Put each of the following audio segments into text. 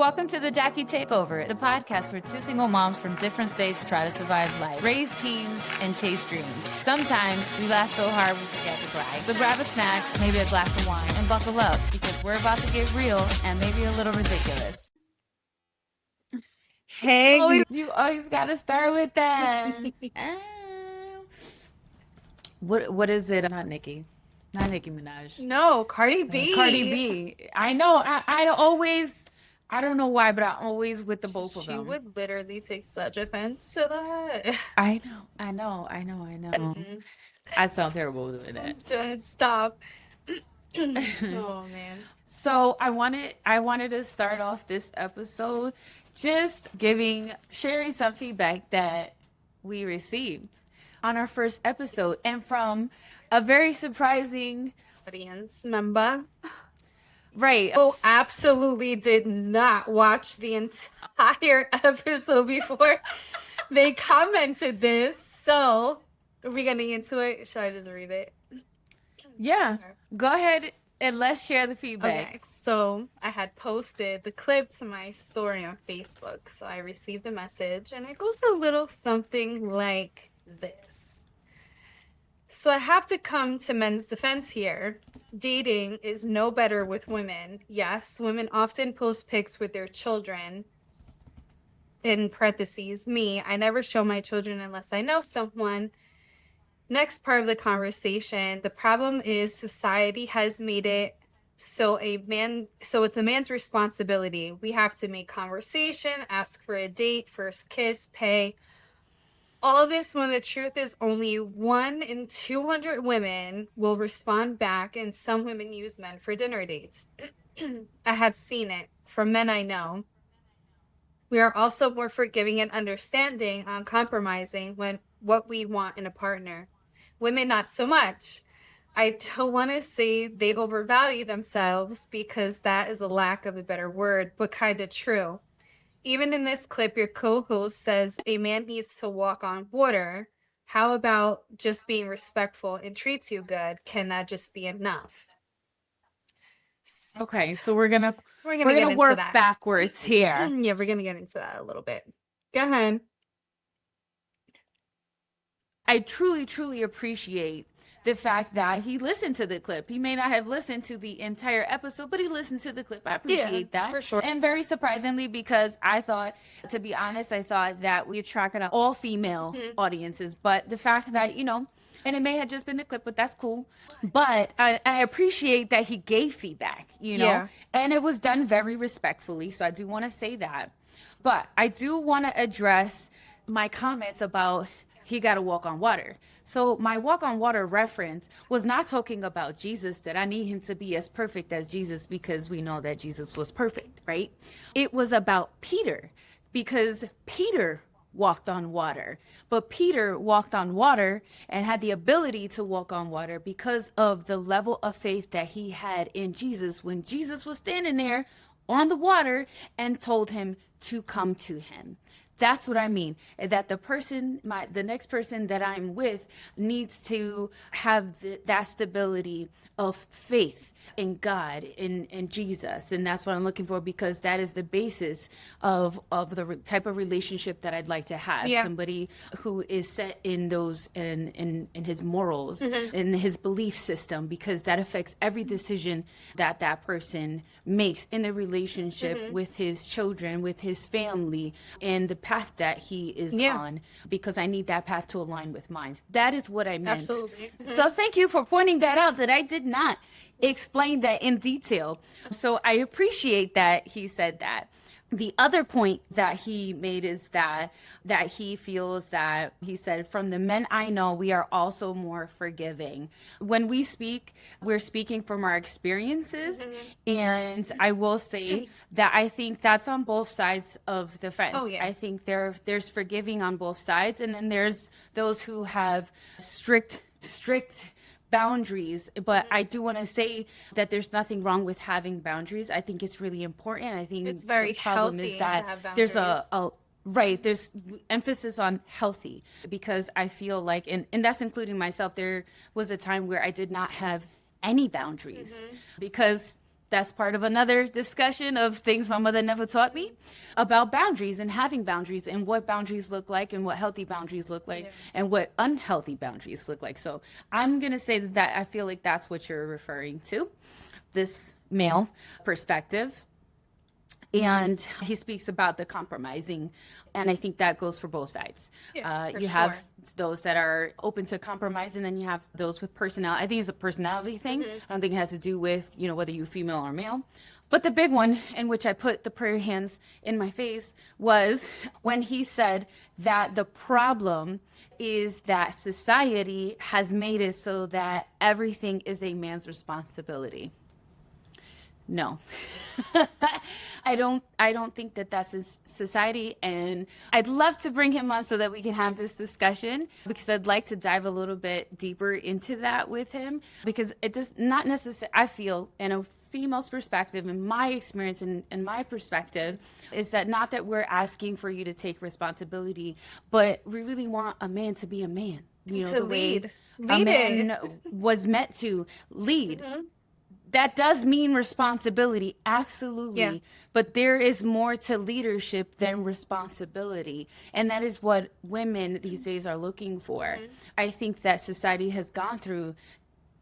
welcome to the Jackie Takeover, the podcast where two single moms from different states try to survive life, raise teens, and chase dreams. Sometimes we laugh so hard we forget to cry. So grab a snack, maybe a glass of wine, and buckle up because we're about to get real and maybe a little ridiculous. Hey, You always gotta start with that. What is it? Not Nicki Minaj. no, Cardi B. Cardi B. I know. I don't know why, but I'm always with the both of She them. would literally take such offense to that. I know. I sound terrible doing that. Don't stop. Oh man. So I wanted to start off this episode just sharing some feedback that we received on our first episode, and from a very surprising Audience member right. who absolutely did not watch the entire episode before they commented this. So, are we getting into it? Should I just read it? Yeah. Go ahead and let's share the feedback. Okay, so I had posted the clip to my story on Facebook. So I received a message, and it goes a little something like this. So I have to come to men's defense here. Dating is no better with women. Yes, women often post pics with their children. In parentheses, me, I never show my children unless I know someone. Next part of the conversation, the problem is society has made it so it's a man's responsibility. We have to make conversation, ask for a date, first kiss, pay. All this when the truth is only 1 in 200 women will respond back, and some women use men for dinner dates. I have seen it from men I know. We are also more forgiving and understanding on compromising when what we want in a partner. Women, not so much. I don't want to say they overvalue themselves because that is a lack of a better word, but kind of true. Even in this clip, your co-host says a man needs to walk on water. How about just being respectful and treats you good? Can that just be enough? Okay, so we're gonna get into work that. backwards here. Yeah, we're gonna get into that a little bit. Go ahead. I truly appreciate the fact that he listened to the clip. He may not have listened to the entire episode, but he listened to the clip. I appreciate that. For sure. And very surprisingly, because I thought, to be honest, that we attracted all female audiences. But the fact that, and it may have just been the clip, but that's cool. But I appreciate that he gave feedback, Yeah. and it was done very respectfully. So I do want to say that. But I do want to address my comments about he got to walk on water. So my walk on water reference was not talking about Jesus, that I need him to be as perfect as Jesus because we know that Jesus was perfect, right? It was about Peter, because Peter walked on water. But Peter walked on water and had the ability to walk on water because of the level of faith that he had in Jesus when Jesus was standing there on the water and told him to come to him. That's what I mean, that the next person that I'm with needs to have that stability of faith in God, in Jesus. And that's what I'm looking for, because that is the basis of the type of relationship that I'd like to have. Yeah. Somebody who is set in his morals, in his belief system, because that affects every decision that person makes in the relationship with his children, with his family, and the path that he is on, because I need that path to align with mine. That is what I meant. Absolutely. So thank you for pointing that out, that I did not explain that in detail. So I appreciate that he said that. The other point that he made is that he feels that, he said, from the men I know, we are also more forgiving. When we speak, we're speaking from our experiences. And I will say that I think that's on both sides of the fence. Oh, yeah. I think there's forgiving on both sides. And then there's those who have strict boundaries. But I do want to say that there's nothing wrong with having boundaries. I think it's really important. I think It's very the problem healthy is that to have there's boundaries. there's emphasis on healthy, because I feel like, and that's including myself, there was a time where I did not have any boundaries because that's part of another discussion of things my mother never taught me about boundaries and having boundaries and what boundaries look like and what healthy boundaries look like and what unhealthy boundaries look like. So I'm going to say that I feel like that's what you're referring to, this male perspective. And he speaks about the compromising, and I think that goes for both sides. For You have sure. those that are open to compromise, and then you have those with personality. I think it's a personality thing. I don't think it has to do with, whether you're female or male. But the big one, in which I put the prayer hands in my face, was when he said that the problem is that society has made it so that everything is a man's responsibility. No. I don't think that that's society, and I'd love to bring him on so that we can have this discussion, because I'd like to dive a little bit deeper into that with him, because it does not necessarily, I feel, in a female's perspective, in my experience and my perspective, is that not that we're asking for you to take responsibility, but we really want a man to be a man, To the way lead. a Lead it. man was meant to lead. That does mean responsibility, absolutely. Yeah. But there is more to leadership than responsibility. And that is what women these days are looking for. I think that society has gone through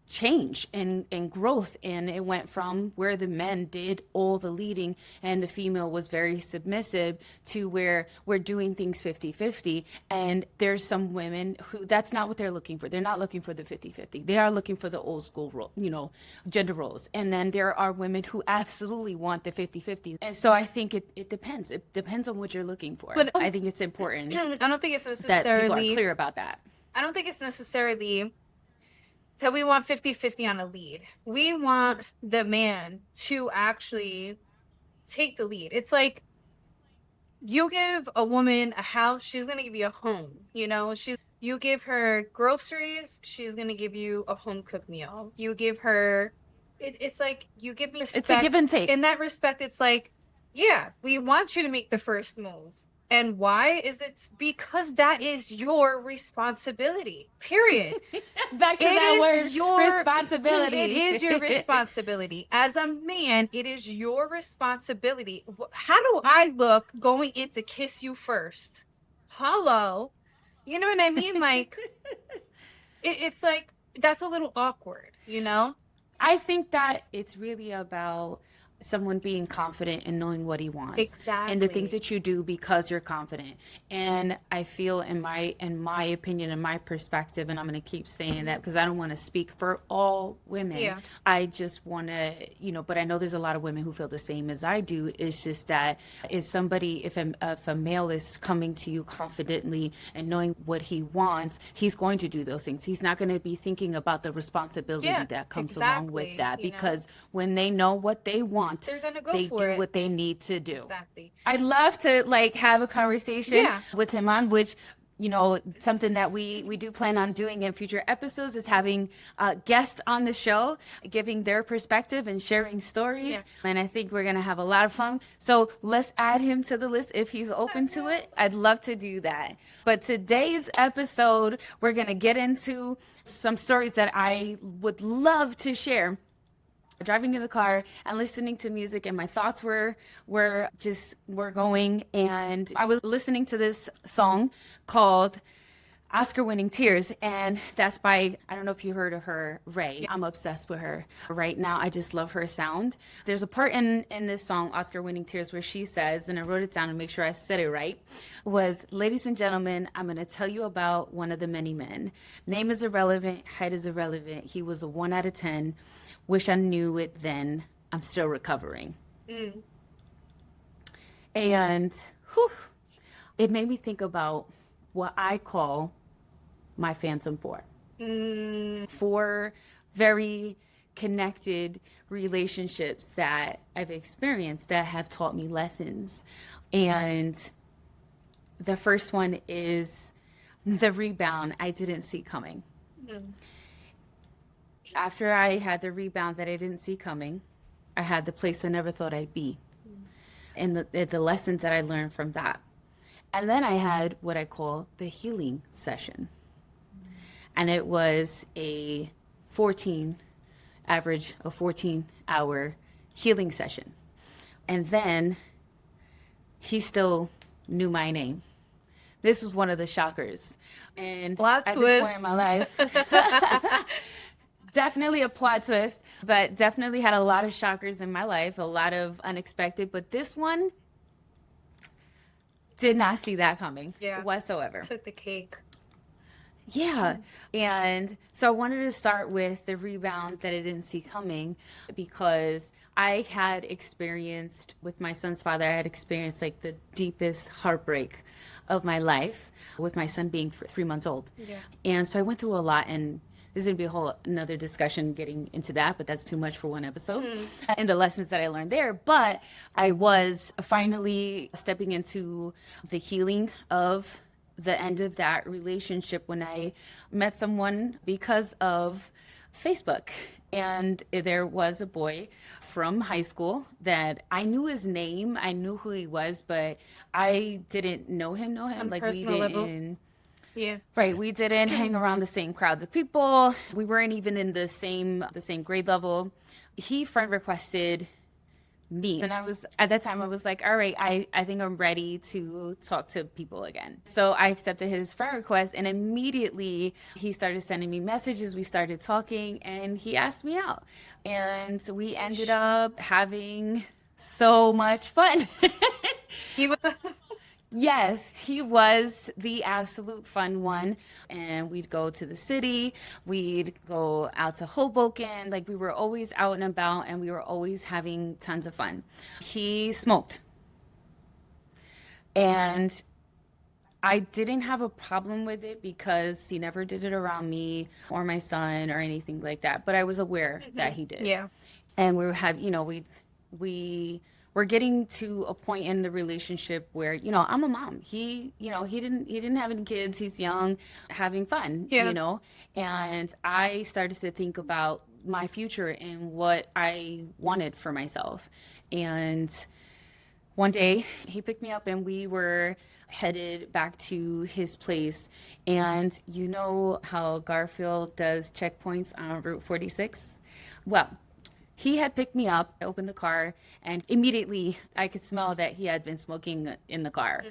change and growth, and it went from where the men did all the leading and the female was very submissive to where we're doing things 50-50. And there's some women who that's not what they're looking for. They're not looking for the 50-50. They are looking for the old school role, gender roles. And then there are women who absolutely want the 50-50. And so I think it depends. It depends on what you're looking for. But I think it's important I don't think it's that people are necessarily clear about that. I don't think it's necessarily that we want 50-50 on a lead. We want the man to actually take the lead. It's like you give a woman a house, she's going to give you a home. You give her groceries, she's going to give you a home cooked meal. You give her it's like you give me respect. It's a give and take. In that respect, it's like, yeah, we want you to make the first move. And why is it? Because that is your responsibility. Period. Back to It that is word, your responsibility. It is your responsibility. As a man, it is your responsibility. How do I look going in to kiss you first? Hello. You know what I mean? Like, it's like, that's a little awkward, I think that it's really about someone being confident and knowing what he wants. Exactly. And the things that you do because you're confident. And I feel in my opinion, in my perspective, and I'm going to keep saying that because I don't want to speak for all women. Yeah. I just want to, but I know there's a lot of women who feel the same as I do. It's just that if a male is coming to you confidently and knowing what he wants, he's going to do those things. He's not going to be thinking about the responsibility that comes along with exactly, that, because when they know what they want, they're gonna go they for do it. what they need to do. Exactly. I'd love to have a conversation Yeah. with him on which, something that we do plan on doing in future episodes is having guests on the show, giving their perspective and sharing stories. Yeah. And I think we're going to have a lot of fun. So let's add him to the list if he's open to it. I'd love to do that. But today's episode, we're going to get into some stories that I would love to share. Driving in the car and listening to music, and my thoughts were going, and I was listening to this song called Oscar-winning Tears, and that's by, I don't know if you heard of her, Ray. I'm obsessed with her right now. I just love her sound. There's a part in this song, Oscar-winning Tears, where she says, and I wrote it down to make sure I said it right, was, "Ladies and gentlemen, I'm going to tell you about one of the many men. Name is irrelevant, height is irrelevant. He was a 1 out of 10. Wish I knew it then. I'm still recovering." And it made me think about what I call my Phantom Four. 4 very connected relationships that I've experienced that have taught me lessons. And the first one is the rebound I didn't see coming. After I had the rebound that I didn't see coming, I had the place I never thought I'd be, and the lessons that I learned from that. And then I had what I call the healing session. And it was a 14-hour healing session. And then he still knew my name. This was one of the shockers. And Plot at twist. this point in my life, definitely a plot twist, but definitely had a lot of shockers in my life, a lot of unexpected. But this one, did not see that coming whatsoever. Took the cake. Yeah. And so I wanted to start with the rebound that I didn't see coming, because I had experienced with my son's father, I had experienced like the deepest heartbreak of my life with my son being 3 months old. Yeah. And so I went through a lot, and there's going to be a whole another discussion getting into that, but that's too much for one episode and the lessons that I learned there. But I was finally stepping into the healing of the end of that relationship when I met someone because of Facebook. And there was a boy from high school that I knew his name, I knew who he was, but I didn't know him. On Like we personal level. didn't. Yeah. Right, we didn't hang around the same crowds of people. We weren't even in the same grade level. He friend requested me, and I was at that time I was like, all right, I think I'm ready to talk to people again. So I accepted his friend request, and immediately he started sending me messages. We started talking, and he asked me out, and we ended up having so much fun. He was. Yes, he was the absolute fun one. And we'd go to the city, we'd go out to Hoboken. Like, we were always out and about, and we were always having tons of fun. He smoked. And I didn't have a problem with it because he never did it around me or my son or anything like that. But I was aware that he did. Yeah. And we have, we we're getting to a point in the relationship where, I'm a mom. He didn't have any kids. He's young, having fun, and I started to think about my future and what I wanted for myself. And one day he picked me up, and we were headed back to his place. And you know how Garfield does checkpoints on Route 46? Well, he had picked me up, opened the car, and immediately I could smell that he had been smoking in the car,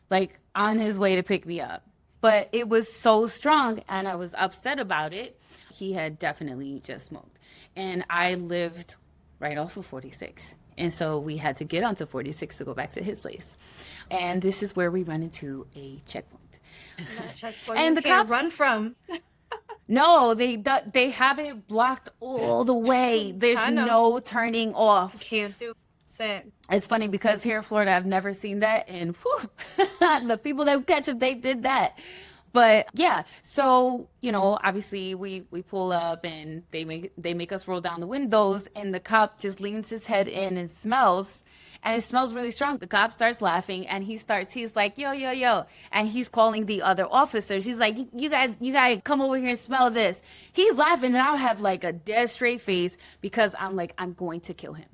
like on his way to pick me up. But it was so strong, and I was upset about it. He had definitely just smoked. And I lived right off of 46. And so we had to get onto 46 to go back to his place. And this is where we run into a checkpoint. And the cops run from. No, they have it blocked all the way. There's no turning off. Can't do it. It's funny because here in Florida, I've never seen that. And the people that catch them, they did that. But yeah, so, obviously we pull up, and they make us roll down the windows, and the cop just leans his head in and smells. And it smells really strong. The cop starts laughing, and he's like, yo, yo, yo. And he's calling the other officers. He's like, you guys come over here and smell this. He's laughing, and I have like a dead straight face because I'm like, I'm going to kill him.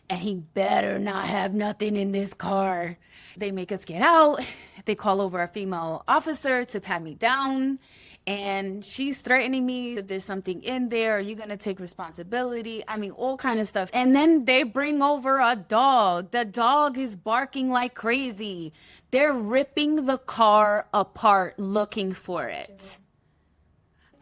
And he better not have nothing in this car. They make us get out. They call over a female officer to pat me down. And she's threatening me that there's something in there. Are you going to take responsibility? I mean, all kind of stuff. And then they bring over a dog. The dog is barking like crazy. They're ripping the car apart looking for it.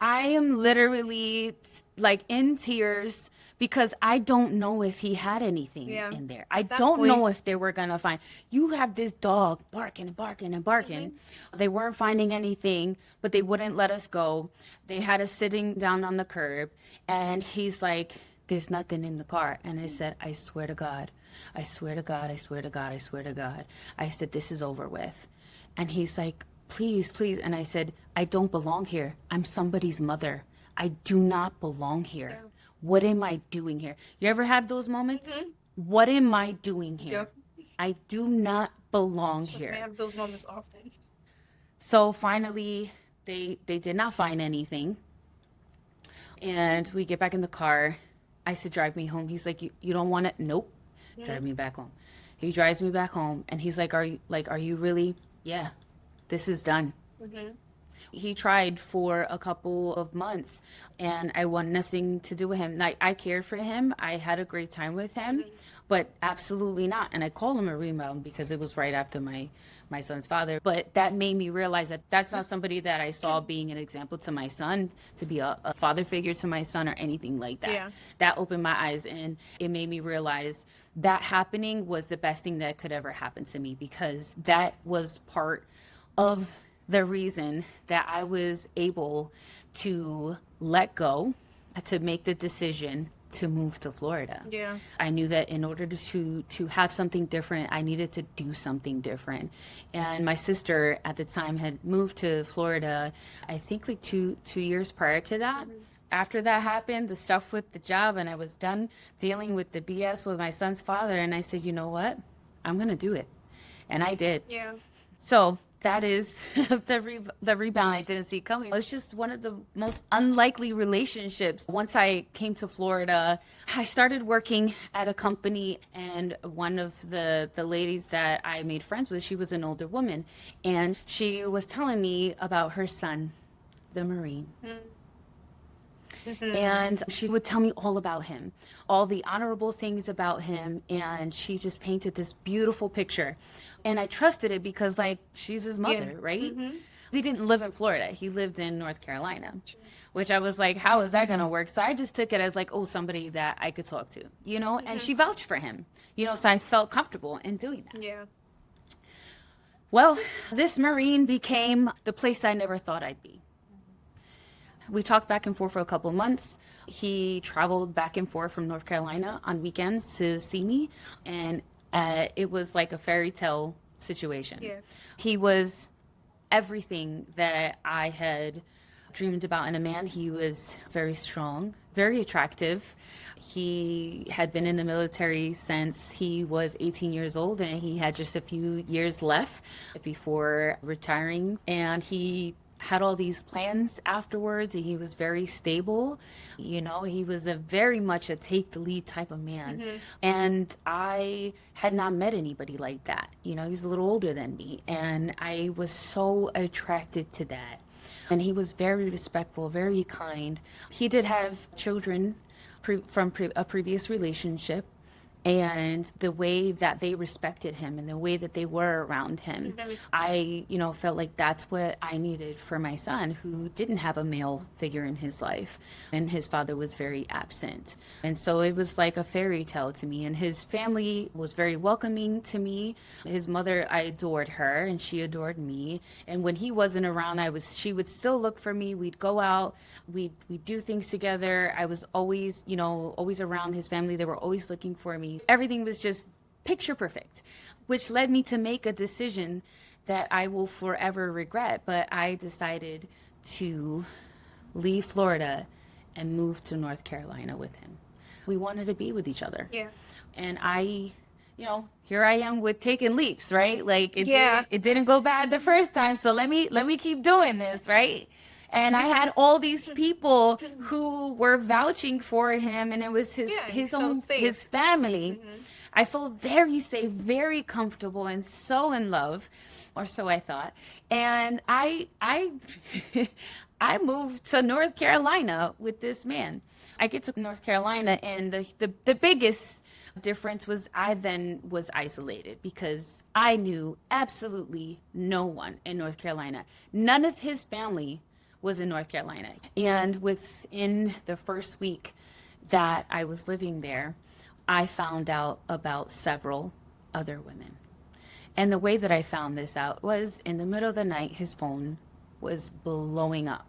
I am literally like in tears because I don't know if he had anything in there. I don't know if they were going to find. You have this dog barking and barking and barking. Mm-hmm. They weren't finding anything, but they wouldn't let us go. They had us sitting down on the curb, and he's like, there's nothing in the car. And I said, I swear to God. I swear to God, I swear to God, I swear to God. I said, this is over with. And he's like, please, please. And I said, I don't belong here. I'm somebody's mother. I do not belong here. Yeah. What am I doing here? You ever have those moments? Mm-hmm. What am I doing here? Yep. I do not belong here. I have those moments often. So finally, they did not find anything. And we get back in the car. I said, drive me home. He's like, you don't want it? Nope. Mm-hmm. Drive me back home. He drives me back home. And he's like, are you really? Yeah, this is done. Mm-hmm. He tried for a couple of months and I want nothing to do with him. Like, I cared for him. I had a great time with him, but absolutely not. And I call him a rebound because it was right after my son's father. But that made me realize that that's not somebody that I saw being an example to my son, to be a father figure to my son or anything like that. Yeah. That opened my eyes and it made me realize that happening was the best thing that could ever happen to me, because that was part of the reason that I was able to let go, to make the decision to move to Florida. Yeah. I knew that in order to have something different, I needed to do something different. And my sister at the time had moved to Florida, I think like two years prior to that. After that happened, the stuff with the job, and I was done dealing with the BS with my son's father, and I said, you know what? I'm gonna do it. And I did. Yeah. So that is the rebound I didn't see coming. It was just one of the most unlikely relationships. Once I came to Florida, I started working at a company, and one of the ladies that I made friends with, she was an older woman, and she was telling me about her son, the Marine. And she would tell me all about him, all the honorable things about him. And she just painted this beautiful picture. And I trusted it because, like, she's his mother, right? He didn't live in Florida. He lived in North Carolina, which I was like, how is that going to work? So I just took it as like, oh, somebody that I could talk to, you know, and she vouched for him, you know, so I felt comfortable in doing that. Yeah. Well, this Marine became the place I never thought I'd be. We talked back and forth for a couple of months. He traveled back and forth from North Carolina on weekends to see me. And it was like a fairy tale situation. Yeah. He was everything that I had dreamed about in a man. He was very strong, very attractive. He had been in the military since he was 18 years old, and he had just a few years left before retiring. And he had all these plans afterwards, and he was very stable. You know, he was a very much a take the lead type of man. And I had not met anybody like that. You know, he's a little older than me, and I was so attracted to that. And he was very respectful, very kind. He did have children from a previous relationship, and the way that they respected him and the way that they were around him, I, you know, felt like that's what I needed for my son, who didn't have a male figure in his life, and his father was very absent. And so it was like a fairy tale to me, and his family was very welcoming to me. His mother, I adored her and she adored me. And when he wasn't around, she would still look for me. We'd go out, we'd do things together. I was always, you know, always around his family. They were always looking for me. Everything was just picture perfect, which led me to make a decision that I will forever regret. But I decided to leave Florida and move to North Carolina with him. We wanted to be with each other. Yeah. And I, you know, here I am with taking leaps, right? Like Yeah. it didn't go bad the first time, so let me keep doing this, right? And I had all these people who were vouching for him, and it was his own safe. his family. I felt very safe, very comfortable, and so in love, or so I thought. And I I moved to North Carolina with this man. I get to North Carolina, and the biggest difference was I then was isolated because I knew absolutely no one in North Carolina. None of his family was in North Carolina. And within the first week that I was living there, I found out about several other women. And the way that I found this out was in the middle of the night, his phone was blowing up.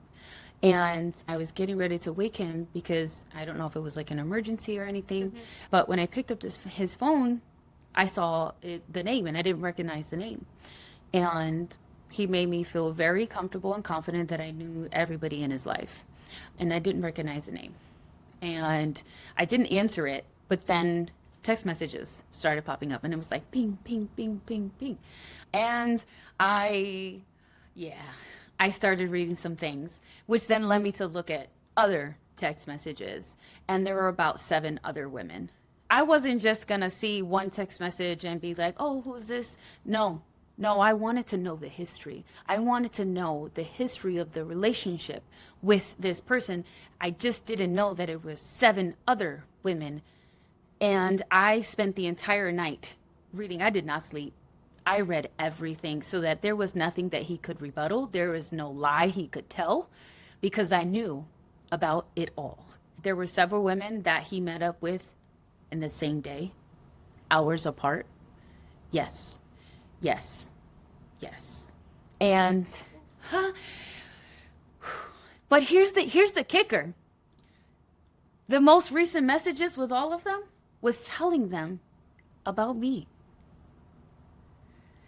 And I was getting ready to wake him because I don't know if it was like an emergency or anything. But when I picked up his phone, I saw the name, and I didn't recognize the name. And he made me feel very comfortable and confident that I knew everybody in his life. And I didn't recognize the name. And I didn't answer it, but then text messages started popping up, and it was like ping, ping, ping, ping, ping. And I started reading some things, which then led me to look at other text messages. And there were about 7 other women. I wasn't just going to see one text message and be like, oh, who's this? No. No, I wanted to know the history. I wanted to know the history of the relationship with this person. I just didn't know that it was 7 other women. And I spent the entire night reading. I did not sleep. I read everything so that there was nothing that he could rebuttal. There was no lie he could tell because I knew about it all. There were several women that he met up with in the same day, hours apart. Yes, yes, yes. And, but here's the kicker. The most recent messages with all of them was telling them about me.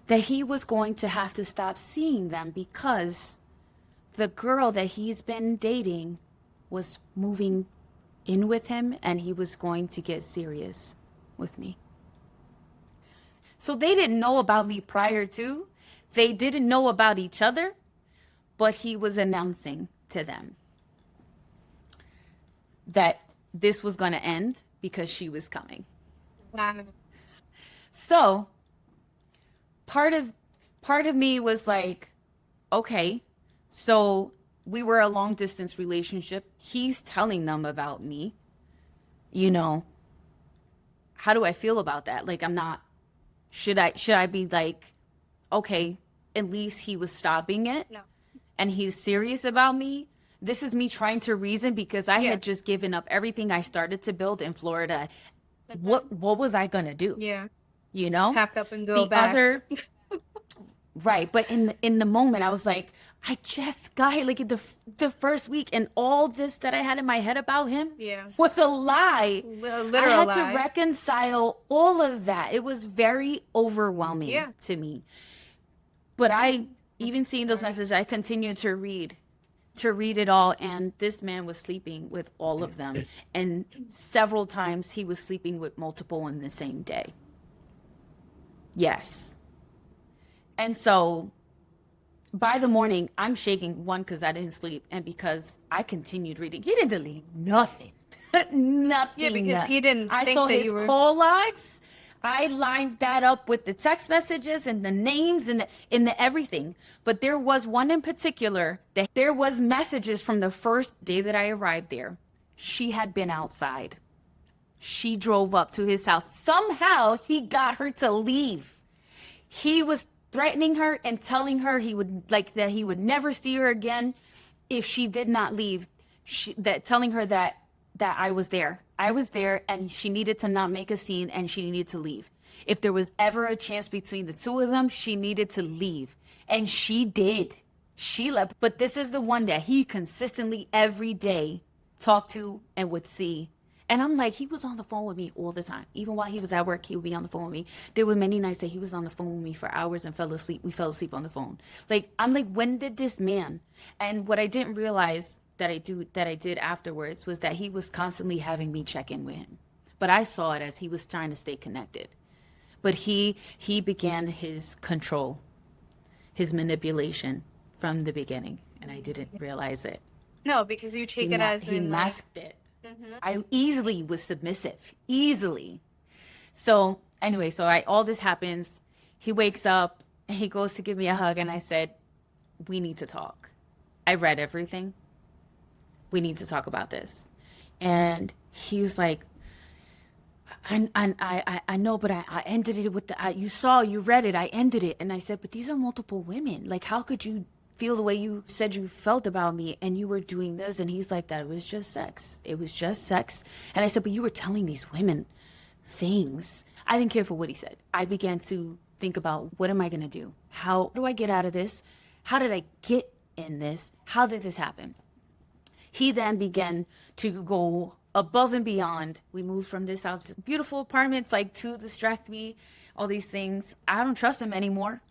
That he was going to have to stop seeing them because the girl that he's been dating was moving in with him and he was going to get serious with me. So they didn't know about me prior to. They didn't know about each other, but he was announcing to them that this was going to end because she was coming. Wow. So part of me was like, okay, so we were a long distance relationship. He's telling them about me. You know, how do I feel about that? Like, I'm not, should I be like, okay, at least he was stopping it. No. And he's serious about me. This is me trying to reason because I Yeah. had just given up everything I started to build in Florida. What was I gonna do? Yeah. You know? Pack up and go The back. other right, but in the moment I was like, I just got here like the first week and all this that I had in my head about him Yeah. was a lie. A I literal had to lie. reconcile all of that. It was very overwhelming Yeah. to me. But even so seeing those sorry. messages, I continued to read it all, and this man was sleeping with all of them, and several times he was sleeping with multiple in the same day. Yes. And so by the morning, I'm shaking, one, because I didn't sleep, and because I continued reading. He didn't delete nothing. Nothing. Yeah, because he didn't I think saw that his you were- call logs. I lined that up with the text messages and the names and the everything. But there was one in particular that there was messages from the first day that I arrived there. She had been outside. She drove up to his house. Somehow he got her to leave. He was threatening her and telling her he would never see her again if she did not leave. Telling her that I was there. I was there and she needed to not make a scene and she needed to leave. If there was ever a chance between the two of them, she needed to leave. And she did. She left. But this is the one that he consistently every day talked to and would see. And I'm like, he was on the phone with me all the time. Even while he was at work, he would be on the phone with me. There were many nights that he was on the phone with me for hours and fell asleep. We fell asleep on the phone. Like, I'm like, when did this man? And what I didn't realize that I did afterwards was that he was constantly having me check in with him. But I saw it as he was trying to stay connected. But he began his control, his manipulation from the beginning. And I didn't realize it. No, because you take it as He in like, masked it. I easily was submissive, easily. So anyway, all this happens. He wakes up and he goes to give me a hug, and I said, "We need to talk. I read everything. We need to talk about this." And he was like, I know, but I ended it with you read it, I ended it. And I said, but these are multiple women. Like, how could you feel the way you said you felt about me and you were doing this? And he's like, that it was just sex. It was just sex. And I said, but you were telling these women things. I didn't care for what he said. I began to think about, what am I going to do? How do I get out of this? How did I get in this? How did this happen? He then began to go above and beyond. We moved from this house, beautiful apartment, like, to distract me, all these things. I don't trust him anymore.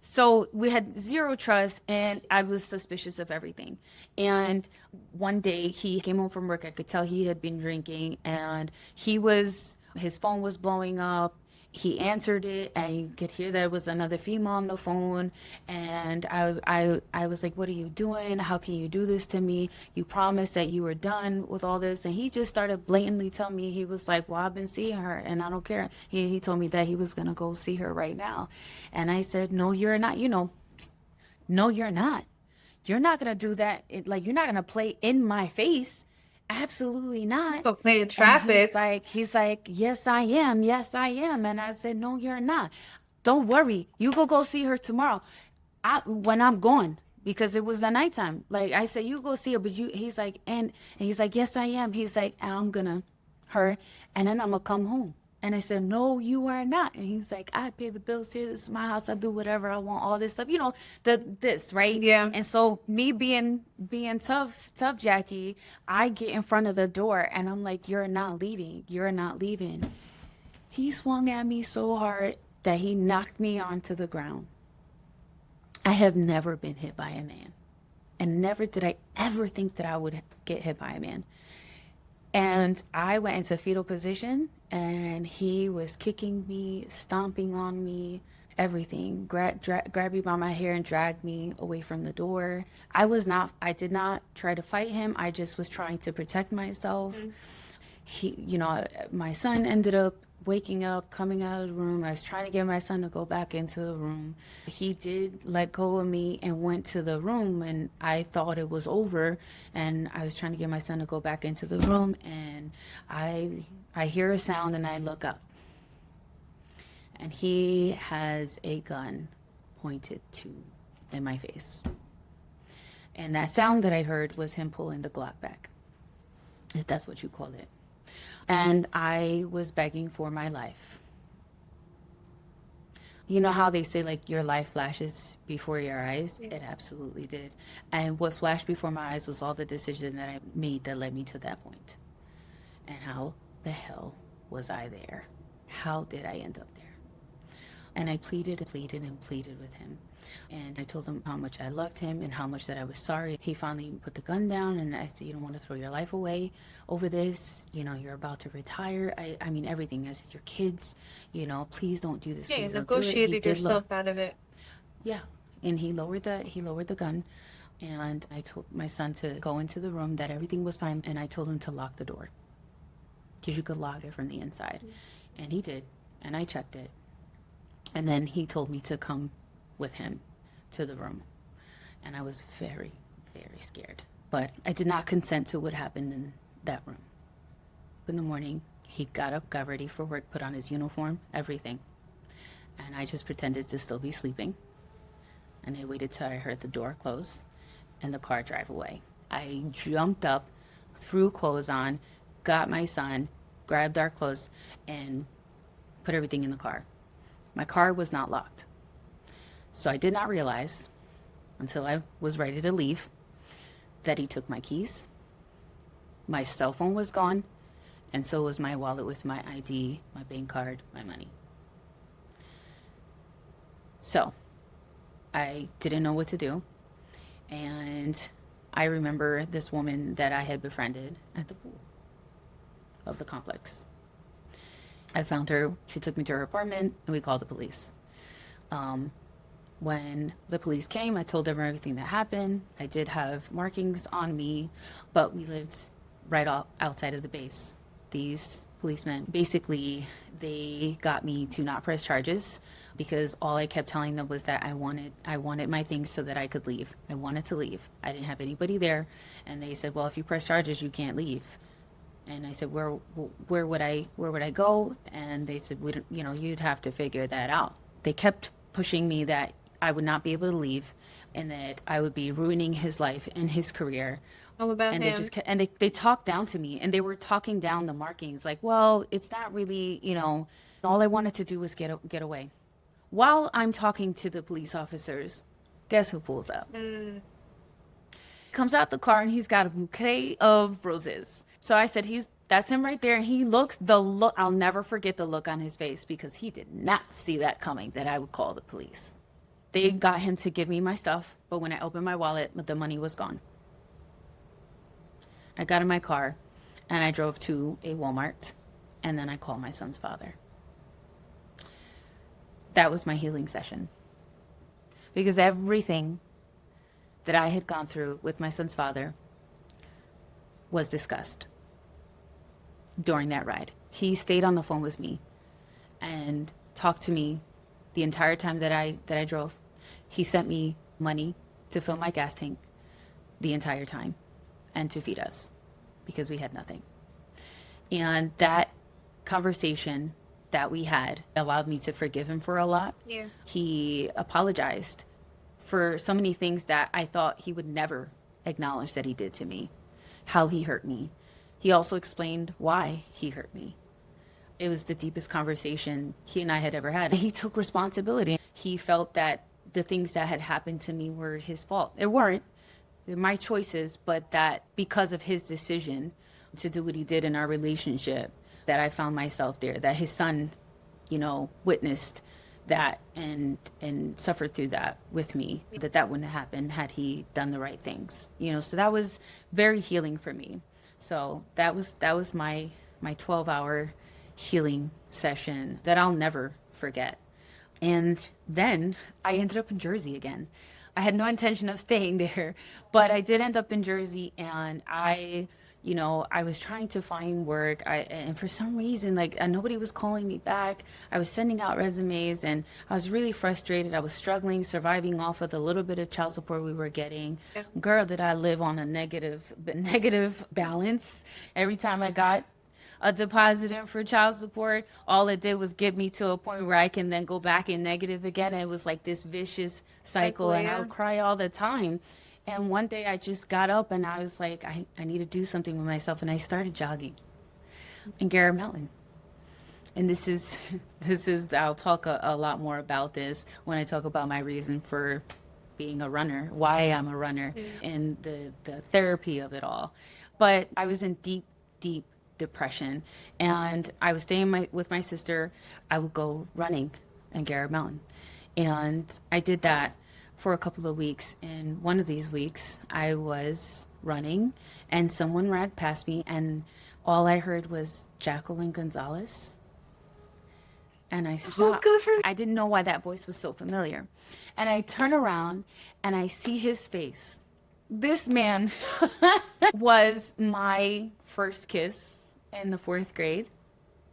So we had zero trust, and I was suspicious of everything. And one day he came home from work. I could tell he had been drinking, and his phone was blowing up. he answered it, and you could hear there was another female on the phone. And I was like, what are you doing? How can you do this to me? You promised that you were done with all this. And he just started blatantly telling me, he was like, well, I've been seeing her and I don't care. He told me that he was going to go see her right now. And I said, no, you're not, no, you're not. You're not going to do that. You're not going to play in my face. Absolutely not. Go play in And traffic. he's like, yes, I am. Yes, I am. And I said, no, you're not. Don't worry. You go see her tomorrow. When I'm gone, because it was the nighttime. Like I said, you go see her, but he's like, and he's like, yes, I am. He's like, I'm gonna her, and then I'm gonna come home. And I said, no, you are not. And he's like, I pay the bills here. This is my house. I do whatever I want, all this stuff, this, right? Yeah. And so me being tough Jackie, I get in front of the door and I'm like, you're not leaving. You're not leaving. He swung at me so hard that he knocked me onto the ground. I have never been hit by a man. And never did I ever think that I would get hit by a man. And I went into fetal position, and he was kicking me, stomping on me, everything. Grabbed me by my hair and dragged me away from the door. I did not try to fight him. I just was trying to protect myself. My son ended up waking up, coming out of the room. I was trying to get my son to go back into the room. He did let go of me and went to the room, and I thought it was over. And I was trying to get my son to go back into the room, and I hear a sound, and I look up. And he has a gun pointed in my face. And that sound that I heard was him pulling the Glock back, if that's what you call it. And I was begging for my life. You know how they say, like, your life flashes before your eyes? It absolutely did. And what flashed before my eyes was all the decisions that I made that led me to that point. And how the hell was I there? How did I end up there? And I pleaded with him. And I told him how much I loved him and how much that I was sorry. He finally put the gun down, and I said, you don't want to throw your life away over this. You're about to retire. I mean, everything. I said, your kids, please don't do this. Yeah, you Please don't do it. negotiated yourself out of it. Yeah. And he lowered the gun, and I told my son to go into the room, that everything was fine, and I told him to lock the door, because you could lock it from the inside. And he did, and I checked it. And then he told me to come with him to the room. And I was very, very scared. But I did not consent to what happened in that room. In the morning, he got up, got ready for work, put on his uniform, everything. And I just pretended to still be sleeping. And I waited till I heard the door close and the car drive away. I jumped up, threw clothes on, got my son, grabbed our clothes, and put everything in the car. My car was not locked. So I did not realize, until I was ready to leave, that he took my keys. My cell phone was gone, and so was my wallet with my ID, my bank card, my money. So I didn't know what to do. And I remember this woman that I had befriended at the pool of the complex. I found her. She took me to her apartment, and we called the police. When the police came, I told them everything that happened. I did have markings on me, but we lived right outside of the base. These policemen, basically, they got me to not press charges, because all I kept telling them was that I wanted my things so that I could leave. I wanted to leave. I didn't have anybody there, and they said, well, if you press charges, you can't leave. And I said, where would I go? And they said, you'd have to figure that out. They kept pushing me that I would not be able to leave, and that I would be ruining his life and his career. All about and him. They talked down to me, and they were talking down the markings, like, well, it's not really, all I wanted to do was get away. While I'm talking to the police officers, guess who pulls up? Comes out the car, and he's got a bouquet of roses. So I said, that's him right there. And he I'll never forget the look on his face, because he did not see that coming, that I would call the police. They got him to give me my stuff, but when I opened my wallet, the money was gone. I got in my car, and I drove to a Walmart, and then I called my son's father. that was my healing session. Because everything that I had gone through with my son's father was discussed during that ride. He stayed on the phone with me and talked to me the entire time that I drove. He sent me money to fill my gas tank the entire time and to feed us because we had nothing. And that conversation that we had allowed me to forgive him for a lot. Yeah. He apologized for so many things that I thought he would never acknowledge that he did to me, how he hurt me. He also explained why he hurt me. It was the deepest conversation he and I had ever had. He took responsibility. He felt that the things that had happened to me were his fault. It weren't. They're my choices, but that because of his decision to do what he did in our relationship, that I found myself there, that his son, witnessed that and suffered through that with me, that wouldn't have happened had he done the right things, so that was very healing for me. So that was my 12-hour healing session that I'll never forget. And then I ended up in Jersey again. I had no intention of staying there, but I did end up in Jersey, and I was trying to find work. And for some reason, nobody was calling me back. I was sending out resumes, and I was really frustrated. I was struggling, surviving off of the little bit of child support we were getting. Yeah. Girl, did I live on a negative balance. Every time I got a deposit in for child support, all it did was get me to a point where I can then go back in negative again. And it was like this vicious cycle, and I would cry all the time. And one day I just got up and I was like, I need to do something with myself. And I started jogging in Garrett Mountain. And this is, I'll talk a lot more about this when I talk about my reason for being a runner, why I'm a runner, and the therapy of it all. But I was in deep, deep depression, and I was staying with my sister. I would go running in Garrett Mountain. And I did that for a couple of weeks, and one of these weeks I was running and someone ran past me, and all I heard was Jacqueline Gonzalez, and I stopped. good for- I didn't know why that voice was so familiar, and I turn around and I see his face. This man was my first kiss in the 4th grade.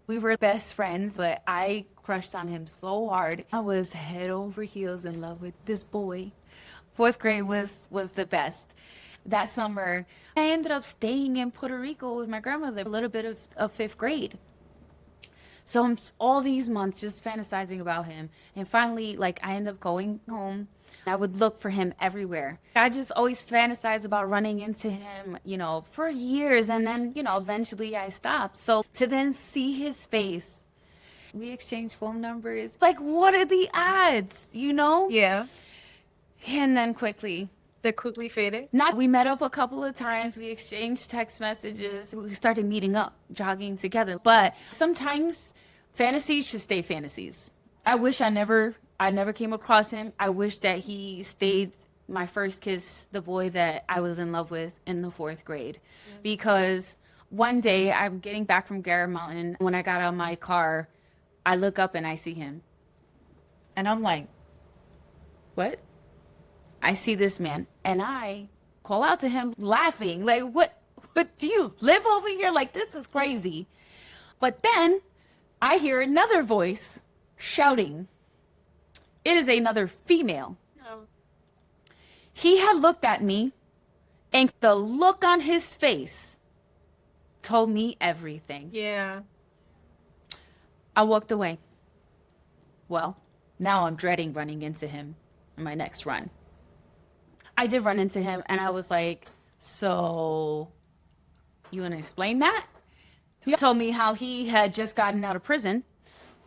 We were best friends, but I crushed on him so hard. I was head over heels in love with this boy. 4th grade was the best. That summer, I ended up staying in Puerto Rico with my grandmother a little bit of 5th grade. So I'm all these months just fantasizing about him. And finally, I ended up going home. I would look for him everywhere. I just always fantasized about running into him, for years. And then, eventually I stopped. So to then see his face, we exchanged phone numbers. What are the odds, Yeah. And then quickly, They quickly faded. we met up a couple of times. We exchanged text messages. We started meeting up, jogging together. But sometimes fantasies should stay fantasies. I wish I never came across him. I wish that he stayed my first kiss, the boy that I was in love with in the 4th grade. Because one day I'm getting back from Garrett Mountain. When I got out of my car, I look up and I see him. And I'm like, what? I see this man, and I call out to him laughing. What do you live over here? This is crazy. But then I hear another voice shouting. It is another female. Oh. He had looked at me, and the look on his face told me everything. Yeah. I walked away. Well, now I'm dreading running into him in my next run. I did run into him, and I was like, so you want to explain that? He told me how he had just gotten out of prison.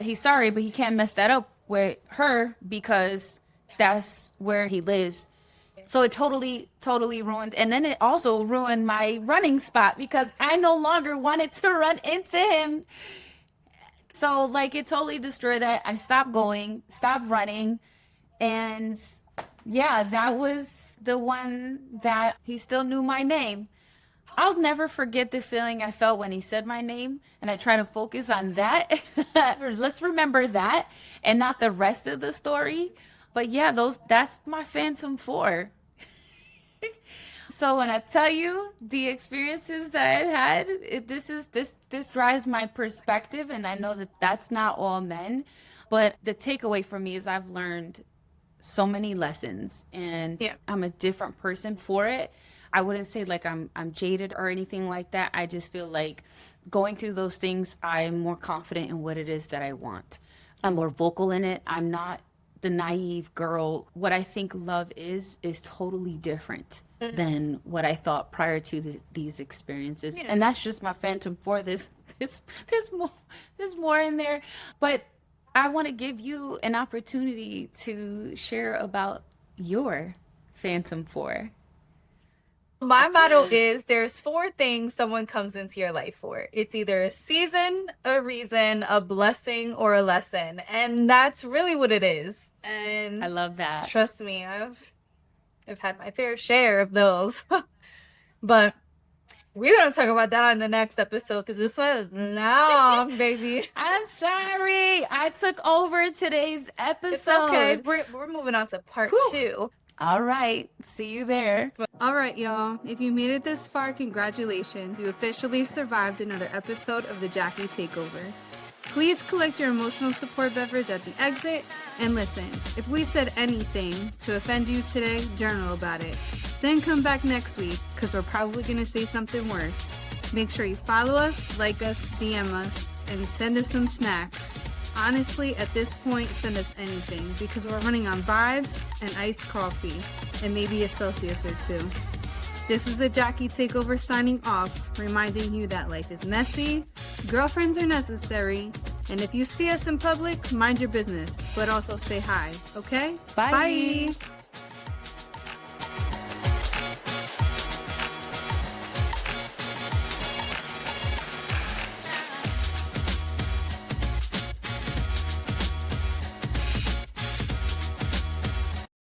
He's sorry, but he can't mess that up with her because that's where he lives. So it totally ruined. And then it also ruined my running spot because I no longer wanted to run into him. So it totally destroyed that. I stopped going, stopped running. And yeah, that was the one that he still knew my name. I'll never forget the feeling I felt when he said my name, and I try to focus on that. Let's remember that and not the rest of the story. But yeah, that's my Phantom 4. So when I tell you the experiences that I've had, this drives my perspective, and I know that that's not all men. But the takeaway for me is I've learned so many lessons, and Yeah. I'm a different person for it. I wouldn't say like I'm jaded or anything like that. I just feel like going through those things, I'm more confident in what it is that I want. I'm more vocal in it. I'm not the naive girl. What I think love is totally different than what I thought prior to these experiences. Yeah. And that's just my Phantom 4. There's more in there, but I want to give you an opportunity to share about your Phantom 4. My motto is there's 4 things someone comes into your life for. It's either a season, a reason, a blessing, or a lesson. And that's really what it is. And I love that. trust me, I've had my fair share of those. But we're going to talk about that on the next episode because this one is long, baby. I'm sorry. I took over today's episode. It's okay. We're moving on to part Whew. 2. All right. See you there. All right, y'all. If you made it this far, congratulations. You officially survived another episode of the Jackie Takeover. Please collect your emotional support beverage at the exit. And listen, if we said anything to offend you today, journal about it. Then come back next week, because we're probably going to say something worse. Make sure you follow us, like us, DM us, and send us some snacks. Honestly, at this point, send us anything because we're running on vibes and iced coffee and maybe a Celsius or 2. This is the Jackie Takeover signing off, reminding you that life is messy, girlfriends are necessary, and if you see us in public, mind your business, but also say hi, okay? Bye. Bye.